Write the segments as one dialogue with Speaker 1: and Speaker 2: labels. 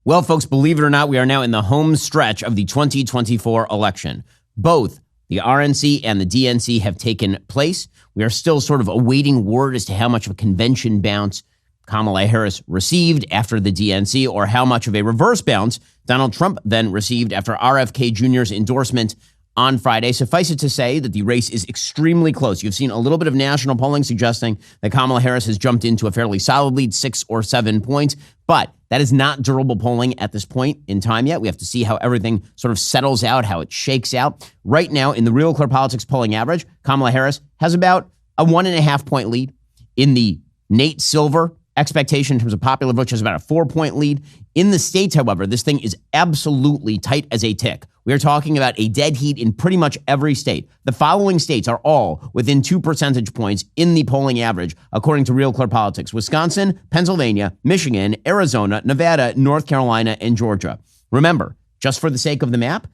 Speaker 1: Well, folks, believe it or not, we are now in the home stretch of the 2024 election. Both the RNC and the DNC have taken place. We are still sort of awaiting word as to how much of a convention bounce Kamala Harris received after the DNC, or how much of a reverse bounce Donald Trump then received after RFK Jr.'s endorsement on Friday. Suffice it to say that the race is extremely close. You've seen a little bit of national polling suggesting that Kamala Harris has jumped into a fairly solid lead, 6 or 7 points, but that is not durable polling at this point in time yet. We have to see how everything sort of settles out, how it shakes out. Right now, in the Real Clear Politics polling average, Kamala Harris has about a 1.5 point lead. In the Nate Silver expectation in terms of popular vote, she has about a 4-point lead. In the states, however, this thing is absolutely tight as a tick. We are talking about a dead heat in pretty much every state. The following states are all within 2 percentage points in the polling average, according to Real Clear Politics: Wisconsin, Pennsylvania, Michigan, Arizona, Nevada, North Carolina, and Georgia. Remember, just for the sake of the map,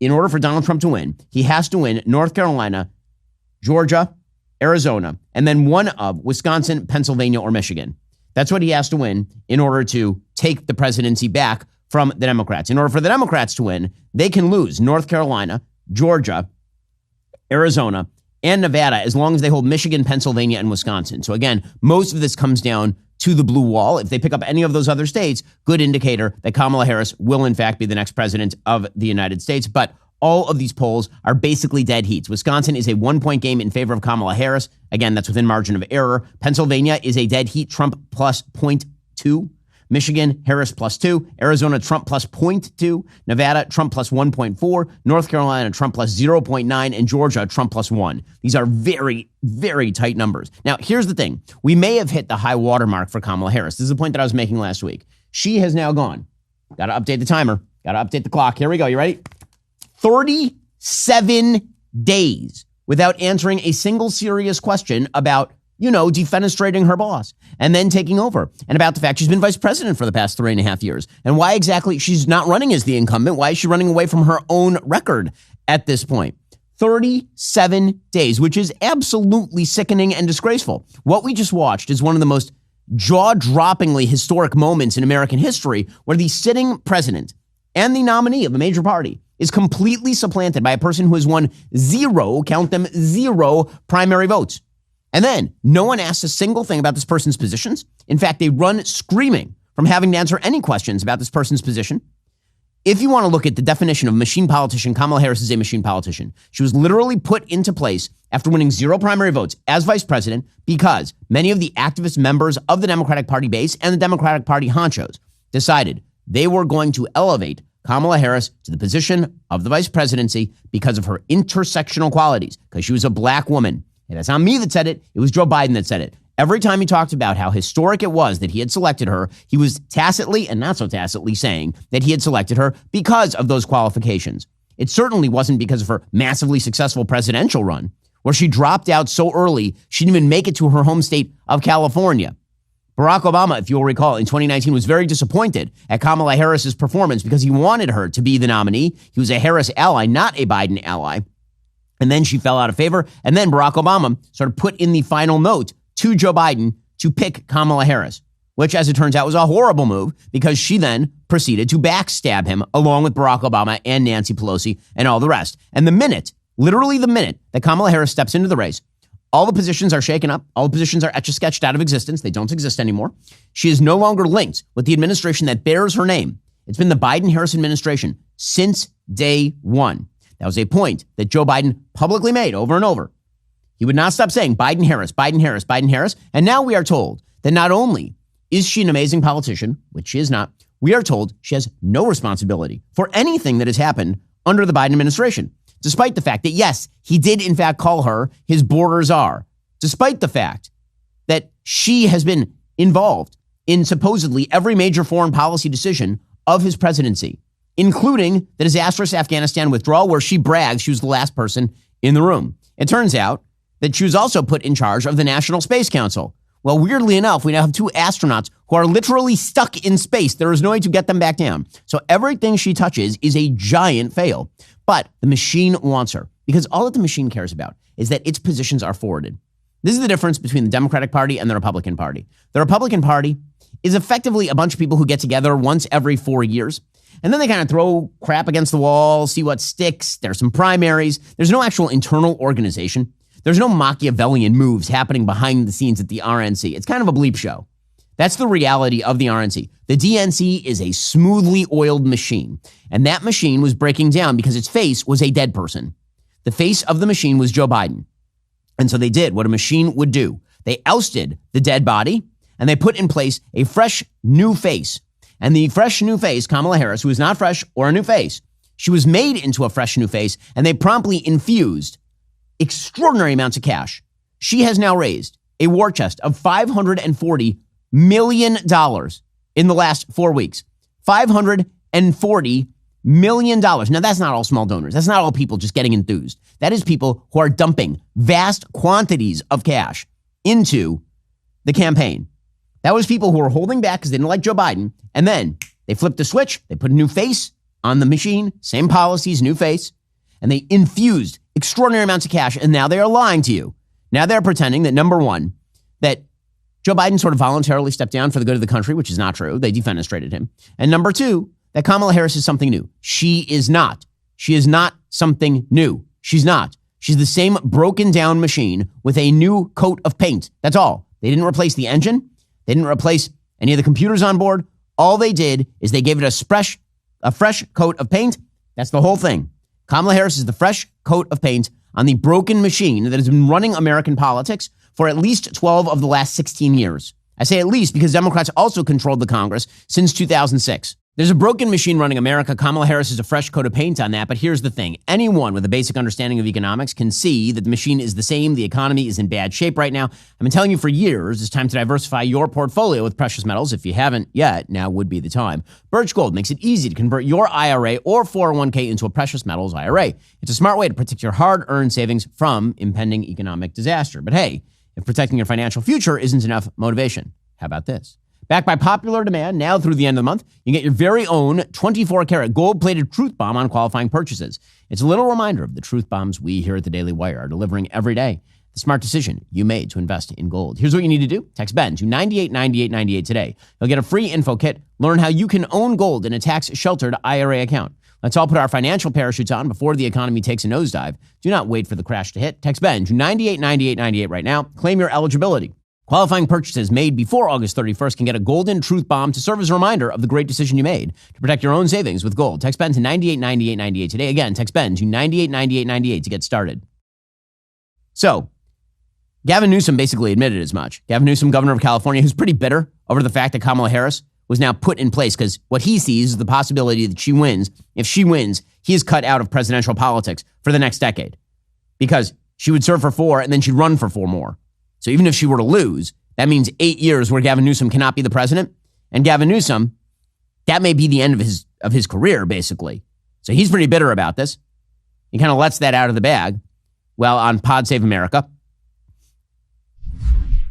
Speaker 1: in order for Donald Trump to win, he has to win North Carolina, Georgia, Arizona, and then one of Wisconsin, Pennsylvania, or Michigan. That's what he has to win in order to take the presidency back from the Democrats. In order for the Democrats to win, they can lose North Carolina, Georgia, Arizona, and Nevada, as long as they hold Michigan, Pennsylvania, and Wisconsin. So again, most of this comes down to the blue wall. If they pick up any of those other states, good indicator that Kamala Harris will in fact be the next president of the United States. But all of these polls are basically dead heats. Wisconsin is a 1-point game in favor of Kamala Harris. Again, that's within margin of error. Pennsylvania is a dead heat, Trump plus 0.2. Michigan, Harris plus 2. Arizona, Trump plus 0.2. Nevada, Trump plus 1.4. North Carolina, Trump plus 0.9. And Georgia, Trump plus 1. These are very, very tight numbers. Now, here's the thing. We may have hit the high water mark for Kamala Harris. This is the point that I was making last week. She has now gone. Got to update the timer. Got to update the clock. Here we go. You ready? 37 days without answering a single serious question about, defenestrating her boss and then taking over, and about the fact she's been vice president for the past 3.5 years, and why exactly she's not running as the incumbent. Why is she running away from her own record at this point? 37 days, which is absolutely sickening and disgraceful. What we just watched is one of the most jaw-droppingly historic moments in American history, where the sitting president and the nominee of a major party is completely supplanted by a person who has won 0, count them, 0 primary votes. And then no one asks a single thing about this person's positions. In fact, they run screaming from having to answer any questions about this person's position. If you want to look at the definition of machine politician, Kamala Harris is a machine politician. She was literally put into place after winning 0 primary votes as vice president because many of the activist members of the Democratic Party base and the Democratic Party honchos decided they were going to elevate Kamala Harris to the position of the vice presidency because of her intersectional qualities, because she was a black woman. And that's not me that said it. It was Joe Biden that said it. Every time he talked about how historic it was that he had selected her, he was tacitly and not so tacitly saying that he had selected her because of those qualifications. It certainly wasn't because of her massively successful presidential run, where she dropped out so early she didn't even make it to her home state of California. Barack Obama, if you'll recall, in 2019 was very disappointed at Kamala Harris's performance because he wanted her to be the nominee. He was a Harris ally, not a Biden ally. And then she fell out of favor. And then Barack Obama sort of put in the final note to Joe Biden to pick Kamala Harris, which, as it turns out, was a horrible move because she then proceeded to backstab him along with Barack Obama and Nancy Pelosi and all the rest. And the minute, literally the minute that Kamala Harris steps into the race, all the positions are shaken up. All the positions are etch-a-sketched out of existence. They don't exist anymore. She is no longer linked with the administration that bears her name. It's been the Biden-Harris administration since day one. That was a point that Joe Biden publicly made over and over. He would not stop saying Biden-Harris, Biden-Harris, Biden-Harris. And now we are told that not only is she an amazing politician, which she is not, we are told she has no responsibility for anything that has happened under the Biden administration. Despite the fact that, yes, he did in fact call her his border czar, despite the fact that she has been involved in supposedly every major foreign policy decision of his presidency, including the disastrous Afghanistan withdrawal, where she brags she was the last person in the room. It turns out that she was also put in charge of the National Space Council. Well, weirdly enough, we now have 2 astronauts who are literally stuck in space. There is no way to get them back down. So everything she touches is a giant fail. But the machine wants her because all that the machine cares about is that its positions are forwarded. This is the difference between the Democratic Party and the Republican Party. The Republican Party is effectively a bunch of people who get together once every 4 years. And then they kind of throw crap against the wall, see what sticks. There's some primaries. There's no actual internal organization. There's no Machiavellian moves happening behind the scenes at the RNC. It's kind of a bleep show. That's the reality of the RNC. The DNC is a smoothly oiled machine. And that machine was breaking down because its face was a dead person. The face of the machine was Joe Biden. And so they did what a machine would do. They ousted the dead body, and they put in place a fresh new face. And the fresh new face, Kamala Harris, who is not fresh or a new face, she was made into a fresh new face, and they promptly infused extraordinary amounts of cash. She has now raised a war chest of $540 million in the last 4 weeks. $540 million. Now, that's not all small donors. That's not all people just getting enthused. That is people who are dumping vast quantities of cash into the campaign. That was people who were holding back because they didn't like Joe Biden. And then they flipped the switch. They put a new face on the machine, same policies, new face, and they infused extraordinary amounts of cash. And now they are lying to you. Now they're pretending that, number one, that Joe Biden sort of voluntarily stepped down for the good of the country, which is not true. They defenestrated him. And number two, that Kamala Harris is something new. She is not. She is not something new. She's not. She's the same broken down machine with a new coat of paint. That's all. They didn't replace the engine. They didn't replace any of the computers on board. All they did is they gave it a fresh coat of paint. That's the whole thing. Kamala Harris is the fresh coat of paint on the broken machine that has been running American politics for at least 12 of the last 16 years. I say at least because Democrats also controlled the Congress since 2006. There's a broken machine running America. Kamala Harris is a fresh coat of paint on that. But here's the thing. Anyone with a basic understanding of economics can see that the machine is the same. The economy is in bad shape right now. I've been telling you for years, it's time to diversify your portfolio with precious metals. If you haven't yet, now would be the time. Birch Gold makes it easy to convert your IRA or 401k into a precious metals IRA. It's a smart way to protect your hard-earned savings from impending economic disaster. But hey, if protecting your financial future isn't enough motivation, how about this? Backed by popular demand, now through the end of the month, you can get your very own 24-karat gold-plated truth bomb on qualifying purchases. It's a little reminder of the truth bombs we here at the Daily Wire are delivering every day. The smart decision you made to invest in gold. Here's what you need to do. Text BEN to 989898 today. You'll get a free info kit. Learn how you can own gold in a tax-sheltered IRA account. Let's all put our financial parachutes on before the economy takes a nosedive. Do not wait for the crash to hit. Text BEN to 989898 right now. Claim your eligibility. Qualifying purchases made before August 31st can get a golden truth bomb to serve as a reminder of the great decision you made to protect your own savings with gold. Text BEN to 989898 today. Again, text BEN to 989898 to get started. So, Gavin Newsom basically admitted as much. Gavin Newsom, governor of California, who's pretty bitter over the fact that Kamala Harris was now put in place because what he sees is the possibility that she wins. If she wins, he is cut out of presidential politics for the next decade because she would serve for 4 and then she'd run for 4 more. So even if she were to lose, that means 8 years where Gavin Newsom cannot be the president. And Gavin Newsom, that may be the end of his career, basically. So he's pretty bitter about this. He kind of lets that out of the bag. Well, on Pod Save America.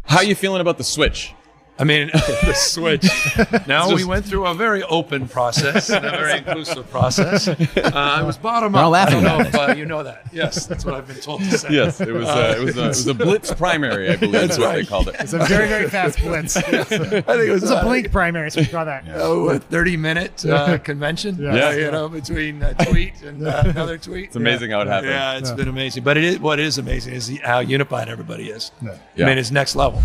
Speaker 2: How are you feeling about the switch?
Speaker 3: I mean, the switch. Now we went through a very open process, and a very inclusive process. It was bottom up. I don't know if you know that. Yes, that's what I've been told to say.
Speaker 2: Yes, it was a blitz primary, I believe is what they called it.
Speaker 4: It's a very, very fast blitz. Yes. I think it was a blink primary, so we call that.
Speaker 3: Oh, a 30-minute convention.
Speaker 2: Yeah.
Speaker 3: Between a tweet and another tweet.
Speaker 2: It's amazing how it happened.
Speaker 3: Yeah, it's been amazing. But what is amazing is how unified everybody is.
Speaker 2: Yeah.
Speaker 3: I mean, it's next level.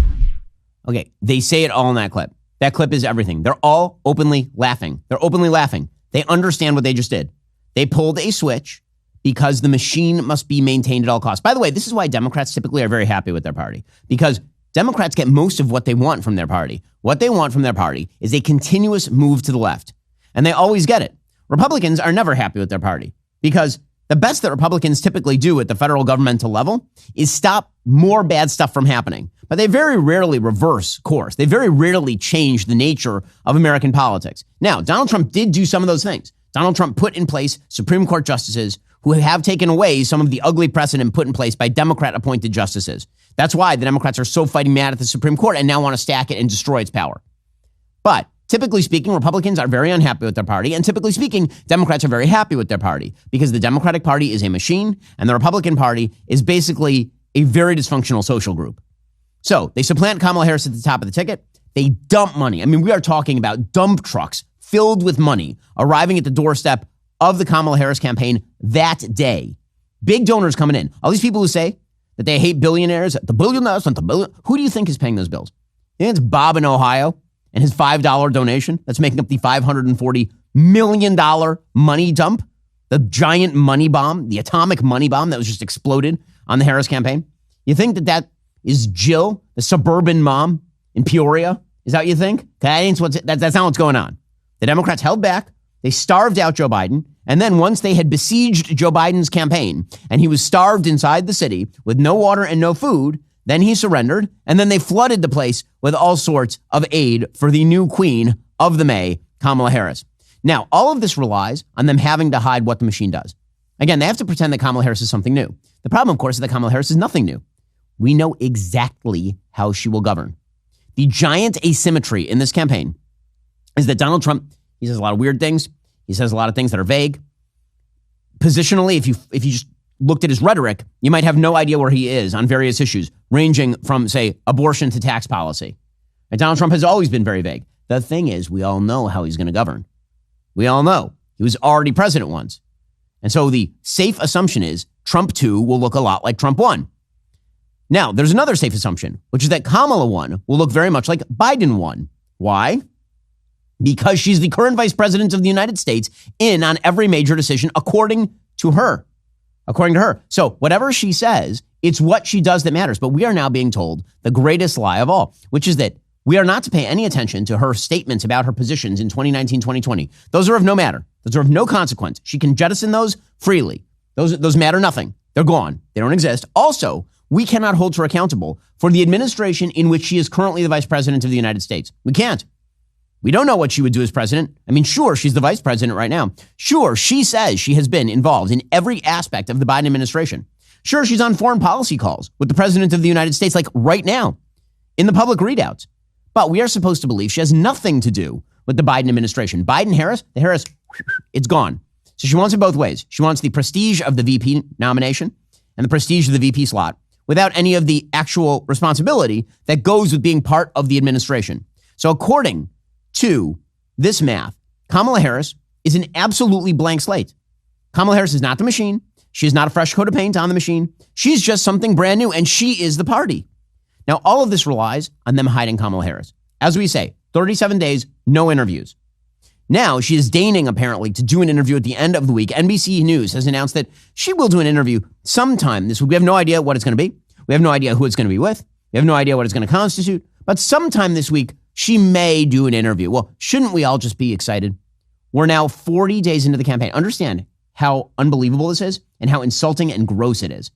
Speaker 1: Okay, they say it all in that clip. That clip is everything. They're all openly laughing. They're openly laughing. They understand what they just did. They pulled a switch because the machine must be maintained at all costs. By the way, this is why Democrats typically are very happy with their party, because Democrats get most of what they want from their party. What they want from their party is a continuous move to the left, and they always get it. Republicans are never happy with their party because the best that Republicans typically do at the federal governmental level is stop more bad stuff from happening. But they very rarely reverse course. They very rarely change the nature of American politics. Now, Donald Trump did do some of those things. Donald Trump put in place Supreme Court justices who have taken away some of the ugly precedent put in place by Democrat-appointed justices. That's why the Democrats are so fighting mad at the Supreme Court and now want to stack it and destroy its power. But typically speaking, Republicans are very unhappy with their party, and typically speaking, Democrats are very happy with their party because the Democratic Party is a machine and the Republican Party is basically a very dysfunctional social group. So they supplant Kamala Harris at the top of the ticket. They dump money. I mean, we are talking about dump trucks filled with money arriving at the doorstep of the Kamala Harris campaign that day. Big donors coming in. All these people who say that they hate billionaires, the billionaires, who do you think is paying those bills? You think it's Bob in Ohio and his $5 donation that's making up the $540 million money dump? The giant money bomb, the atomic money bomb that was just exploded on the Harris campaign? You think that is Jill, the suburban mom in Peoria? Is that what you think? That's not what's going on. The Democrats held back. They starved out Joe Biden. And then once they had besieged Joe Biden's campaign and he was starved inside the city with no water and no food, then he surrendered. And then they flooded the place with all sorts of aid for the new queen of the May, Kamala Harris. Now, all of this relies on them having to hide what the machine does. Again, they have to pretend that Kamala Harris is something new. The problem, of course, is that Kamala Harris is nothing new. We know exactly how she will govern. The giant asymmetry in this campaign is that Donald Trump, he says a lot of weird things. He says a lot of things that are vague. Positionally, if you just looked at his rhetoric, you might have no idea where he is on various issues, ranging from, say, abortion to tax policy. And Donald Trump has always been very vague. The thing is, we all know how he's going to govern. We all know. He was already president once. And so the safe assumption is Trump 2 will look a lot like Trump 1. Now, there's another safe assumption, which is that Kamala 1 will look very much like Biden 1. Why? Because she's the current vice president of the United States in on every major decision, according to her. According to her. So whatever she says, it's what she does that matters. But we are now being told the greatest lie of all, which is that we are not to pay any attention to her statements about her positions in 2019, 2020. Those are of no matter. Those are of no consequence. She can jettison those freely. Those matter nothing. They're gone. They don't exist. Also, we cannot hold her accountable for the administration in which she is currently the vice president of the United States. We can't. We don't know what she would do as president. I mean, sure, she's the vice president right now. Sure, she says she has been involved in every aspect of the Biden administration. Sure, she's on foreign policy calls with the president of the United States, like right now, in the public readouts. But we are supposed to believe she has nothing to do with the Biden administration. Biden-Harris, the Harris, it's gone. So she wants it both ways. She wants the prestige of the VP nomination and the prestige of the VP slot without any of the actual responsibility that goes with being part of the administration. So according to this math, Kamala Harris is an absolutely blank slate. Kamala Harris is not the machine. She is not a fresh coat of paint on the machine. She's just something brand new, and she is the party. Now, all of this relies on them hiding Kamala Harris. As we say, 37 days, no interviews. Now, she is deigning, apparently, to do an interview at the end of the week. NBC News has announced that she will do an interview sometime this week. We have no idea what it's going to be. We have no idea who it's going to be with. We have no idea what it's going to constitute. But sometime this week, she may do an interview. Well, shouldn't we all just be excited? We're now 40 days into the campaign. Understand how unbelievable this is and how insulting and gross it is.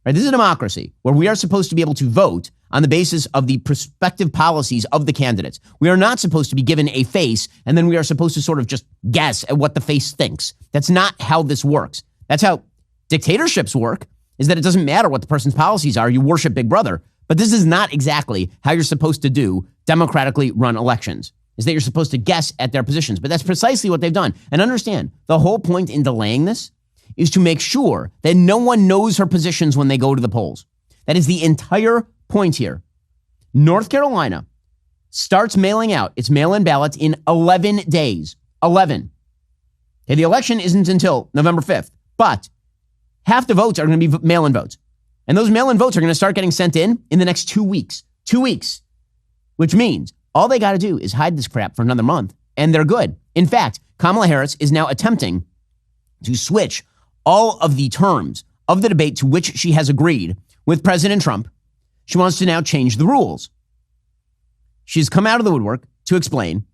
Speaker 1: Right? This is a democracy where we are supposed to be able to vote on the basis of the prospective policies of the candidates. We are not supposed to be given a face and then we are supposed to sort of just guess at what the face thinks. That's not how this works. That's how dictatorships work, is that it doesn't matter what the person's policies are. You worship Big Brother. But this is not exactly how you're supposed to do democratically run elections, is that you're supposed to guess at their positions. But that's precisely what they've done. And understand, the whole point in delaying this is to make sure that no one knows her positions when they go to the polls. That is the entire point here. North Carolina starts mailing out its mail-in ballots in 11 days. 11. Okay, the election isn't until November 5th, but half the votes are going to be mail-in votes. And those mail-in votes are going to start getting sent in the next 2 weeks. 2 weeks. Which means all they got to do is hide this crap for another month, and they're good. In fact, Kamala Harris is now attempting to switch all of the terms of the debate to which she has agreed with President Trump. She wants to now change the rules. She's come out of the woodwork to explain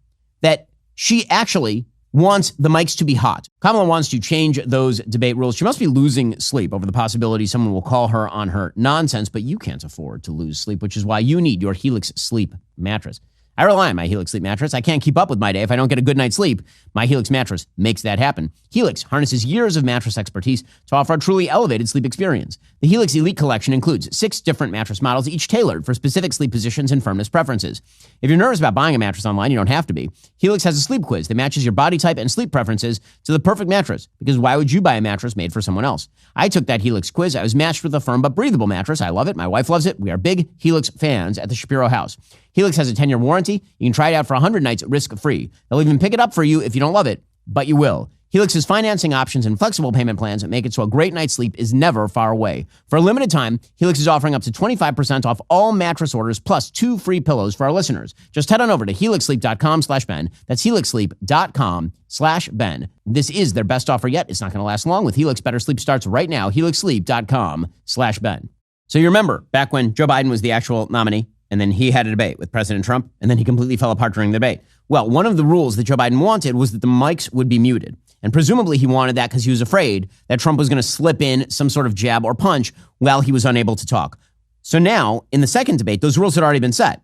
Speaker 1: that she actually wants the mics to be hot. Kamala wants to change those debate rules. She must be losing sleep over the possibility someone will call her on her nonsense, but you can't afford to lose sleep, which is why you need your Helix Sleep mattress. I rely on my Helix Sleep mattress. I can't keep up with my day if I don't get a good night's sleep. My Helix mattress makes that happen. Helix harnesses years of mattress expertise to offer a truly elevated sleep experience. The Helix Elite Collection includes 6 different mattress models, each tailored for specific sleep positions and firmness preferences. If you're nervous about buying a mattress online, you don't have to be. Helix has a sleep quiz that matches your body type and sleep preferences to the perfect mattress, because why would you buy a mattress made for someone else? I took that Helix quiz. I was matched with a firm but breathable mattress. I love it. My wife loves it. We are big Helix fans at the Shapiro house. Helix has a 10-year warranty. You can try it out for 100 nights risk-free. They'll even pick it up for you if you don't love it, but you will. Helix's financing options and flexible payment plans make it so a great night's sleep is never far away. For a limited time, Helix is offering up to 25% off all mattress orders plus 2 free pillows for our listeners. Just head on over to helixsleep.com/Ben. That's helixsleep.com/Ben. This is their best offer yet. It's not going to last long. With Helix, better sleep starts right now. helixsleep.com/Ben. So you remember back when Joe Biden was the actual nominee, and then he had a debate with President Trump, and then he completely fell apart during the debate. Well, one of the rules that Joe Biden wanted was that the mics would be muted. And presumably he wanted that because he was afraid that Trump was going to slip in some sort of jab or punch while he was unable to talk. So now, in the second debate, those rules had already been set.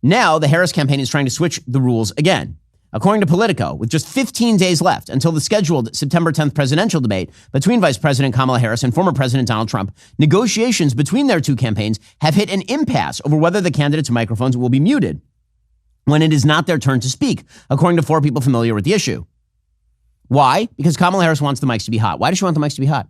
Speaker 1: Now, the Harris campaign is trying to switch the rules again. According to Politico, with just 15 days left until the scheduled September 10th presidential debate between Vice President Kamala Harris and former President Donald Trump, negotiations between their two campaigns have hit an impasse over whether the candidates' microphones will be muted when it is not their turn to speak, according to 4 people familiar with the issue. Why? Because Kamala Harris wants the mics to be hot. Why does she want the mics to be hot?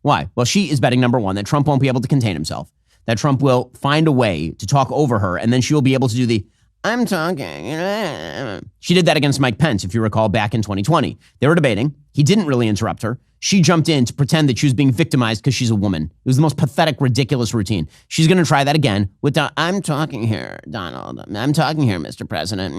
Speaker 1: Why? Well, she is betting, number one, that Trump won't be able to contain himself, that Trump will find a way to talk over her, and then she will be able to do the, I'm talking. She did that against Mike Pence, if you recall, back in 2020. They were debating. He didn't really interrupt her. She jumped in to pretend that she was being victimized because she's a woman. It was the most pathetic, ridiculous routine. She's going to try that again with the, I'm talking here, Donald. I'm talking here, Mr. President.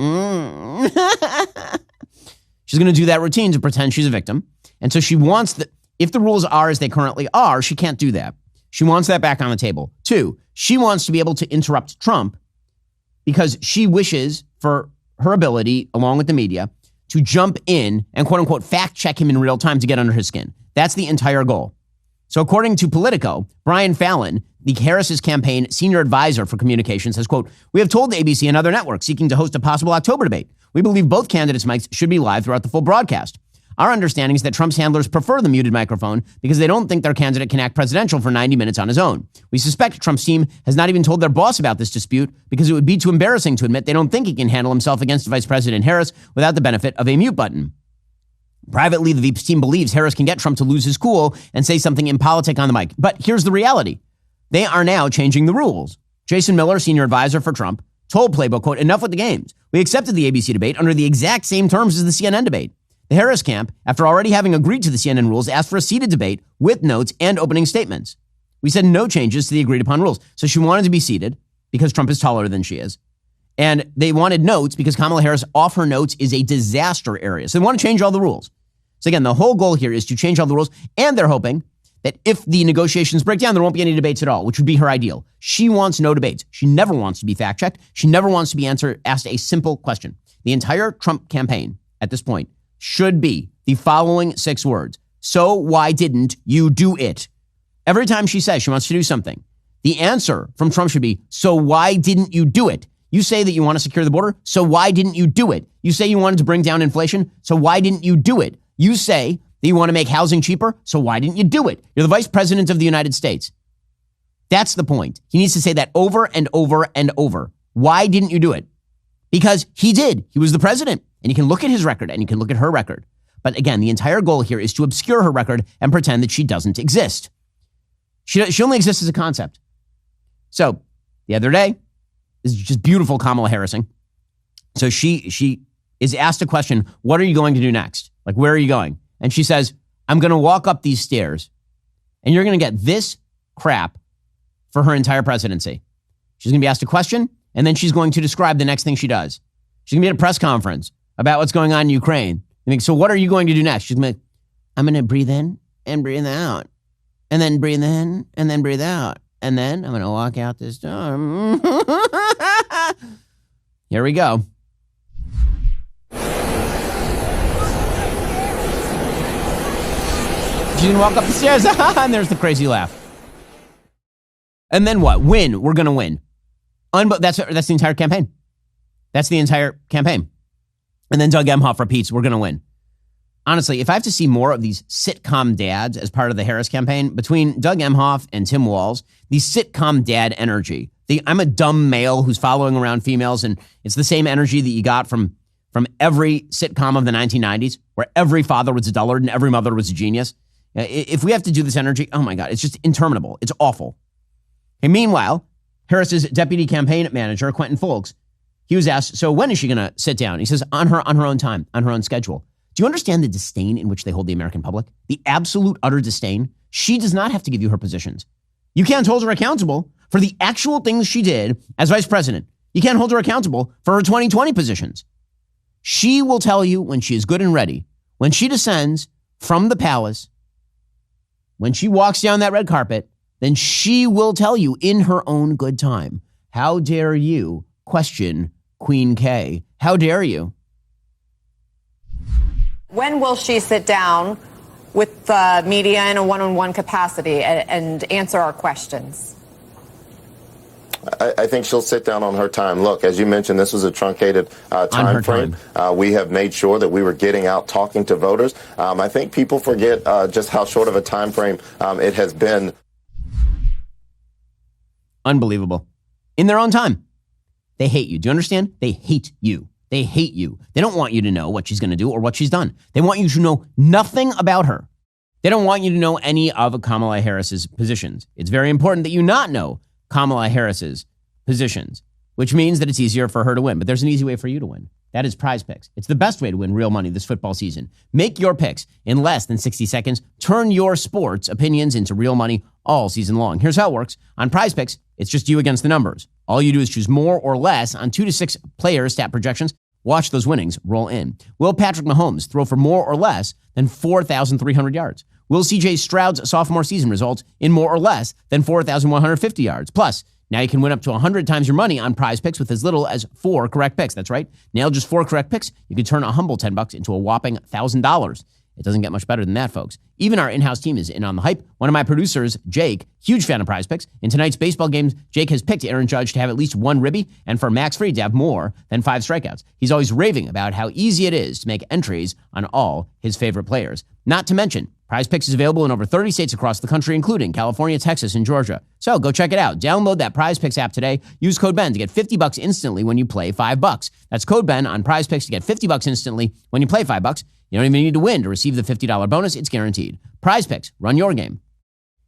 Speaker 1: She's going to do that routine to pretend she's a victim. And so she wants that, if the rules are as they currently are, she can't do that. She wants that back on the table. 2, she wants to be able to interrupt Trump because she wishes for her ability, along with the media, to jump in and quote unquote fact check him in real time to get under his skin. That's the entire goal. So according to Politico, Brian Fallon, the Harris's campaign senior advisor for communications, says, quote, we have told ABC and other networks seeking to host a possible October debate. We believe both candidates' mics should be live throughout the full broadcast. Our understanding is that Trump's handlers prefer the muted microphone because they don't think their candidate can act presidential for 90 minutes on his own. We suspect Trump's team has not even told their boss about this dispute because it would be too embarrassing to admit they don't think he can handle himself against Vice President Harris without the benefit of a mute button. Privately, the Veep's team believes Harris can get Trump to lose his cool and say something impolitic on the mic. But here's the reality. They are now changing the rules. Jason Miller, senior advisor for Trump, told Playbook, quote, enough with the games. We accepted the ABC debate under the exact same terms as the CNN debate. The Harris camp, after already having agreed to the CNN rules, asked for a seated debate with notes and opening statements. We said no changes to the agreed upon rules. So she wanted to be seated because Trump is taller than she is. And they wanted notes because Kamala Harris off her notes is a disaster area. So they want to change all the rules. So again, the whole goal here is to change all the rules. And they're hoping that if the negotiations break down, there won't be any debates at all, which would be her ideal. She wants no debates. She never wants to be fact-checked. She never wants to be asked a simple question. The entire Trump campaign at this point should be the following 6 words. So why didn't you do it? Every time she says she wants to do something, the answer from Trump should be, so why didn't you do it? You say that you want to secure the border, so why didn't you do it? You say you wanted to bring down inflation, so why didn't you do it? You say that you want to make housing cheaper, so why didn't you do it? You're the vice president of the United States. That's the point. He needs to say that over and over and over. Why didn't you do it? Because he did. He was the president. And you can look at his record and you can look at her record. But again, the entire goal here is to obscure her record and pretend that she doesn't exist. She only exists as a concept. So the other day, this is just beautiful Kamala Harrising. So she is asked a question, what are you going to do next? Like, where are you going? And she says, I'm going to walk up these stairs and you're going to get this crap for her entire presidency. She's going to be asked a question and then she's going to describe the next thing she does. She's going to be at a press conference about what's going on in Ukraine. I mean, so what are you going to do next? She's going to be like, I'm going to breathe in and breathe out and then breathe in and then breathe out. And then I'm going to walk out this door. Here we go. She's going to walk up the stairs and there's the crazy laugh. And then what? Win. We're going to win. That's the entire campaign. That's the entire campaign. And then Doug Emhoff repeats, we're going to win. Honestly, if I have to see more of these sitcom dads as part of the Harris campaign, between Doug Emhoff and Tim Walz, the sitcom dad energy, I'm a dumb male who's following around females, and it's the same energy that you got from every sitcom of the 1990s, where every father was a dullard and every mother was a genius. If we have to do this energy, oh my God, it's just interminable. It's awful. And meanwhile, Harris's deputy campaign manager, Quentin Fulks, he was asked, so when is she going to sit down? He says, on her own time, on her own schedule. Do you understand the disdain in which they hold the American public? The absolute utter disdain. She does not have to give you her positions. You can't hold her accountable for the actual things she did as vice president. You can't hold her accountable for her 2020 positions. She will tell you when she is good and ready, when she descends from the palace, when she walks down that red carpet, then she will tell you in her own good time. How dare you question Queen K? How dare you?
Speaker 5: When will she sit down with the media in a one-on-one capacity and answer our questions?
Speaker 6: I think she'll sit down on her time. Look, as you mentioned, this was a truncated time frame. We have made sure that we were getting out, talking to voters. I think people forget just how short of a time frame it has been.
Speaker 1: Unbelievable. In their own time. They hate you. Do you understand? They hate you. They hate you. They don't want you to know what she's going to do or what she's done. They want you to know nothing about her. They don't want you to know any of Kamala Harris's positions. It's very important that you not know Kamala Harris's positions, which means that it's easier for her to win. But there's an easy way for you to win. That is Prize Picks. It's the best way to win real money this football season. Make your picks in less than 60 seconds. Turn your sports opinions into real money all season long. Here's how it works. On Prize Picks, it's just you against the numbers. All you do is choose more or less on 2 to 6 player stat projections. Watch those winnings roll in. Will Patrick Mahomes throw for more or less than 4,300 yards? Will C.J. Stroud's sophomore season result in more or less than 4,150 yards? Plus, now you can win up to 100 times your money on Prize Picks with as little as 4 correct picks. That's right. Nail just 4 correct picks. You can turn a humble $10 into a whopping $1,000. It doesn't get much better than that, folks. Even our in-house team is in on the hype. One of my producers, Jake, huge fan of Prize Picks. In tonight's baseball games, Jake has picked Aaron Judge to have at least 1 ribby and for Max Fried to have more than 5 strikeouts. He's always raving about how easy it is to make entries on all his favorite players. Not to mention, Prize Picks is available in over 30 states across the country, including California, Texas, and Georgia. So go check it out. Download that Prize Picks app today. Use code BEN to get $50 instantly when you play $5. That's code BEN on Prize Picks to get $50 instantly when you play $5. You don't even need to win to receive the $50 bonus. It's guaranteed. Prize Picks. Run your game.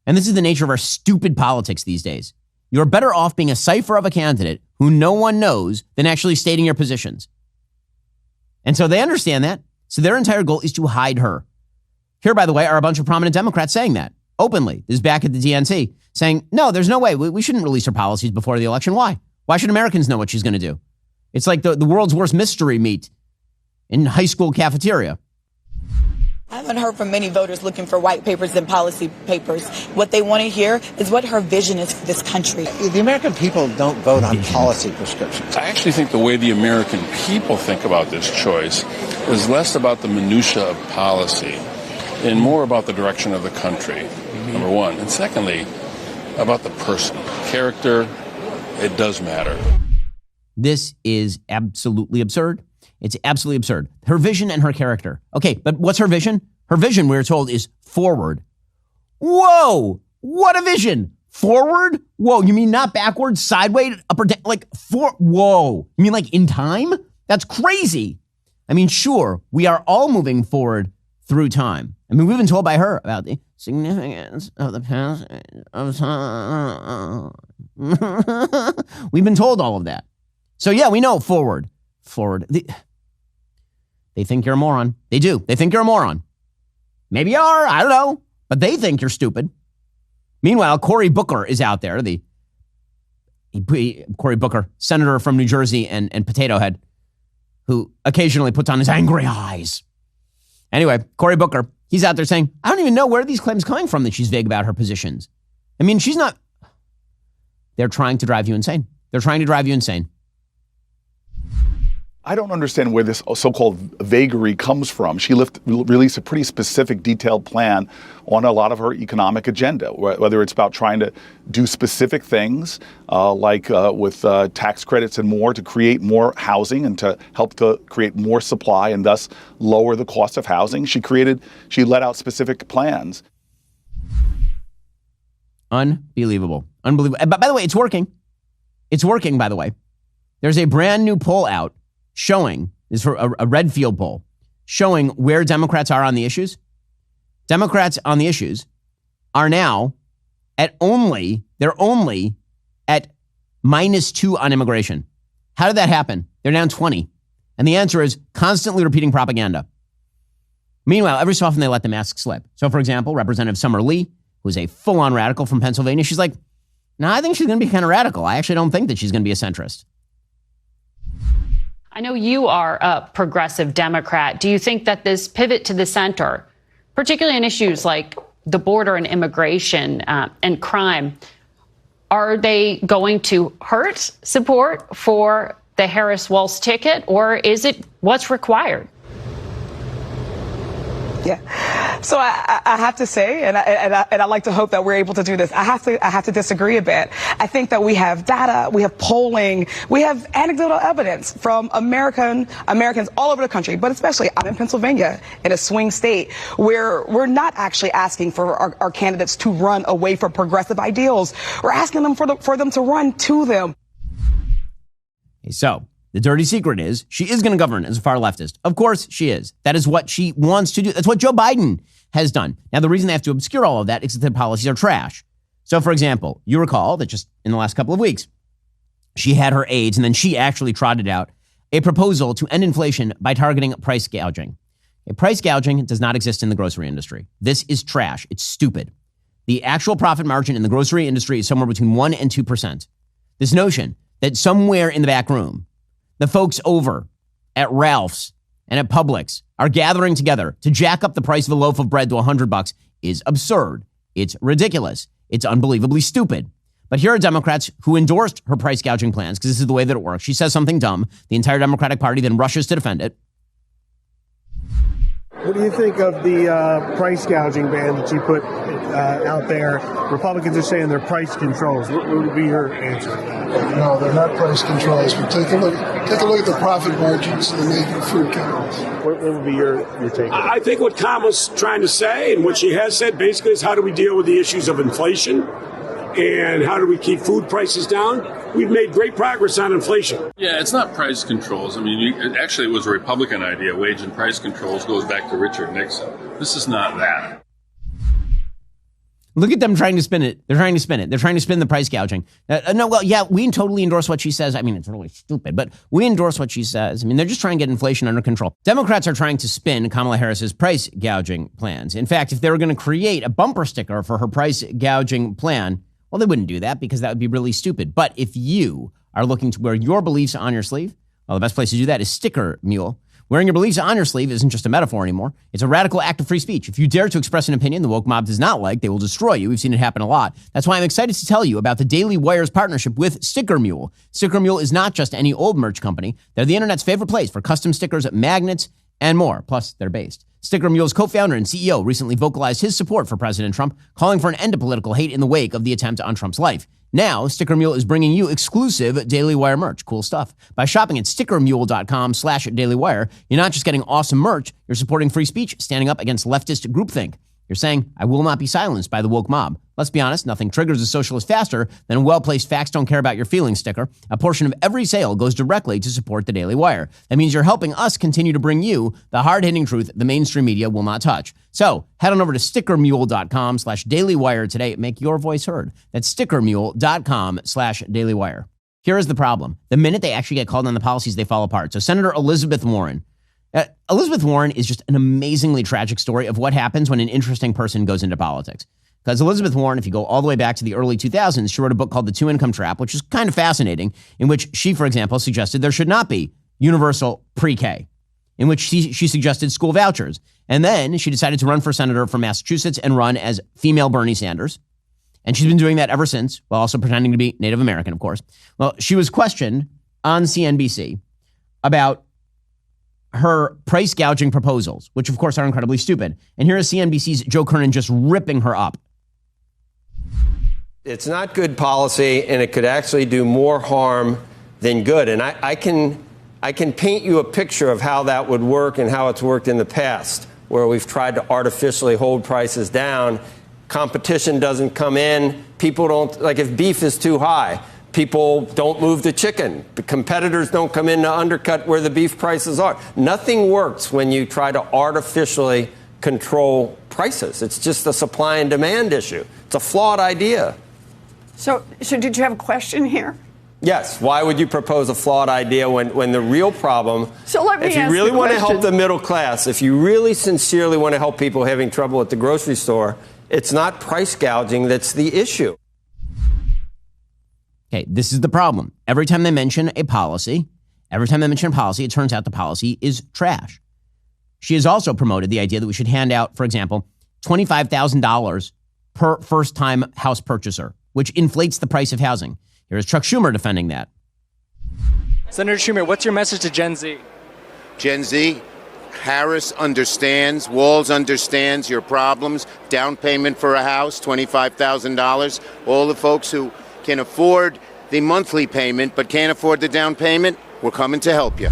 Speaker 1: And this is the nature of our stupid politics these days. You're better off being a cipher of a candidate who no one knows than actually stating your positions. And so they understand that. So their entire goal is to hide her. Here, by the way, are a bunch of prominent Democrats saying that openly. This is back at the DNC saying, no, there's no way. We shouldn't release her policies before the election. Why? Why should Americans know what she's going to do? It's like the world's worst mystery meat in high school cafeteria.
Speaker 7: I haven't heard from many voters looking for white papers and policy papers. What they want to hear is what her vision is for this country.
Speaker 8: The American people don't vote on policy prescriptions.
Speaker 9: I actually think the way the American people think about this choice is less about the minutia of policy and more about the direction of the country, number one. And secondly, about the person. Character, it does matter.
Speaker 1: This is absolutely absurd. It's absolutely absurd. Her vision and her character. Okay, but what's her vision? Her vision, we're told, is forward. Whoa! What a vision! Forward? Whoa, you mean not backwards, sideways, up or down? Like, whoa. You mean like in time? That's crazy. I mean, sure, we are all moving forward through time. I mean, we've been told by her about the significance of the passage of time. We've been told all of that. So yeah, we know forward. They think you're a moron. They do. They think you're a moron. Maybe you are. I don't know. But they think you're stupid. Meanwhile, Cory Booker is out there. Cory Booker, senator from New Jersey and Potato Head, who occasionally puts on his angry eyes. Anyway, Cory Booker, he's out there saying, I don't even know where these claims coming from that she's vague about her positions. I mean, she's not. They're trying to drive you insane. They're trying to drive you insane.
Speaker 10: I don't understand where this so-called vagary comes from. She released a pretty specific, detailed plan on a lot of her economic agenda, whether it's about trying to do specific things like with tax credits and more to create more housing and to help to create more supply and thus lower the cost of housing. She let out specific plans.
Speaker 1: Unbelievable. But by the way, it's working. It's working, by the way. There's a brand new poll out showing, this is a Redfield poll, showing where Democrats are on the issues. Democrats on the issues are now they're only at -2 on immigration. How did that happen? They're down 20. And the answer is constantly repeating propaganda. Meanwhile, every so often they let the mask slip. So, for example, Representative Summer Lee, who's a full-on radical from Pennsylvania, she's like, no, I think she's going to be kind of radical. I actually don't think that she's going to be a centrist.
Speaker 11: I know you are a progressive Democrat. Do you think that this pivot to the center, particularly in issues like the border and immigration and crime, are they going to hurt support for the Harris-Walz ticket, or is it what's required?
Speaker 12: Yeah. So I have to say, and I like to hope that we're able to do this. I have to disagree a bit. I think that we have data, we have polling, we have anecdotal evidence from Americans all over the country, but especially I'm in Pennsylvania, in a swing state, where we're not actually asking for our candidates to run away from progressive ideals. We're asking them for them to run to them.
Speaker 1: So the dirty secret is she is going to govern as a far leftist. Of course she is. That is what she wants to do. That's what Joe Biden has done. Now, the reason they have to obscure all of that is that the policies are trash. So, for example, you recall that just in the last couple of weeks, she had her aides and then she actually trotted out a proposal to end inflation by targeting price gouging. Price gouging does not exist in the grocery industry. This is trash. It's stupid. The actual profit margin in the grocery industry is somewhere between 1% and 2%. This notion that somewhere in the back room, the folks over at Ralph's and at Publix are gathering together to jack up the price of a loaf of bread to $100 is absurd. It's ridiculous. It's unbelievably stupid. But here are Democrats who endorsed her price gouging plans because this is the way that it works. She says something dumb. The entire Democratic Party then rushes to defend it.
Speaker 13: What do you think of the price gouging ban that you put out there? Republicans are saying they're price controls. What would be your answer to that?
Speaker 14: No, they're not price controls. But take a look at the profit margins in the major food categories.
Speaker 13: What would be your take?
Speaker 15: I think what Kamala's trying to say, and what she has said basically, is how do we deal with the issues of inflation? And how do we keep food prices down? We've made great progress on inflation.
Speaker 9: Yeah, it's not price controls. I mean, it was a Republican idea. Wage and price controls goes back to Richard Nixon. This is not that.
Speaker 1: Look at them trying to spin it. They're trying to spin it. They're trying to spin the price gouging. We totally endorse what she says. I mean, it's really stupid, but we endorse what she says. I mean, they're just trying to get inflation under control. Democrats are trying to spin Kamala Harris's price gouging plans. In fact, if they were going to create a bumper sticker for her price gouging plan, well, they wouldn't do that because that would be really stupid. But if you are looking to wear your beliefs on your sleeve, well, the best place to do that is Sticker Mule. Wearing your beliefs on your sleeve isn't just a metaphor anymore. It's a radical act of free speech. If you dare to express an opinion the woke mob does not like, they will destroy you. We've seen it happen a lot. That's why I'm excited to tell you about the Daily Wire's partnership with Sticker Mule. Sticker Mule is not just any old merch company. They're the internet's favorite place for custom stickers, magnets, and more. Plus, they're based. Sticker Mule's co-founder and CEO recently vocalized his support for President Trump, calling for an end to political hate in the wake of the attempt on Trump's life. Now, Sticker Mule is bringing you exclusive Daily Wire merch. Cool stuff. By shopping at stickermule.com/dailywire, you're not just getting awesome merch, you're supporting free speech, standing up against leftist groupthink. You're saying, I will not be silenced by the woke mob. Let's be honest, nothing triggers a socialist faster than a well-placed facts don't care about your feelings sticker. A portion of every sale goes directly to support the Daily Wire. That means you're helping us continue to bring you the hard-hitting truth the mainstream media will not touch. So head on over to stickermule.com/dailywire today. Make your voice heard. That's stickermule.com/dailywire. Here is the problem. The minute they actually get called on the policies, they fall apart. So Senator Elizabeth Warren is just an amazingly tragic story of what happens when an interesting person goes into politics. Because Elizabeth Warren, if you go all the way back to the early 2000s, she wrote a book called The Two-Income Trap, which is kind of fascinating, in which she, for example, suggested there should not be universal pre-K, in which she suggested school vouchers. And then she decided to run for senator from Massachusetts and run as female Bernie Sanders. And she's been doing that ever since, while also pretending to be Native American, of course. Well, she was questioned on CNBC about her price gouging proposals, which of course are incredibly stupid. And here is CNBC's Joe Kernan just ripping her up.
Speaker 16: It's not good policy, and it could actually do more harm than good. And I can paint you a picture of how that would work and how it's worked in the past, where we've tried to artificially hold prices down. Competition doesn't come in. People don't, like if beef is too high, people don't move the chicken. The competitors don't come in to undercut where the beef prices are. Nothing works when you try to artificially control prices. It's just a supply and demand issue. It's a flawed idea.
Speaker 17: So did you have a question here?
Speaker 16: Yes. Why would you propose a flawed idea when the real problem,
Speaker 5: so let me
Speaker 16: if you
Speaker 5: ask
Speaker 16: really
Speaker 5: the
Speaker 16: want to
Speaker 5: question.
Speaker 16: help the middle class, if you really sincerely want to help people having trouble at the grocery store, it's not price gouging that's the issue.
Speaker 1: Okay, this is the problem. Every time they mention a policy, it turns out the policy is trash. She has also promoted the idea that we should hand out, for example, $25,000 per first-time house purchaser, which inflates the price of housing. Here is Chuck Schumer defending that.
Speaker 17: Senator Schumer, what's your message to Gen Z?
Speaker 18: Gen Z, Harris understands, Walz understands your problems. Down payment for a house, $25,000. All the folks who can afford the monthly payment but can't afford the down payment, we're coming to help you.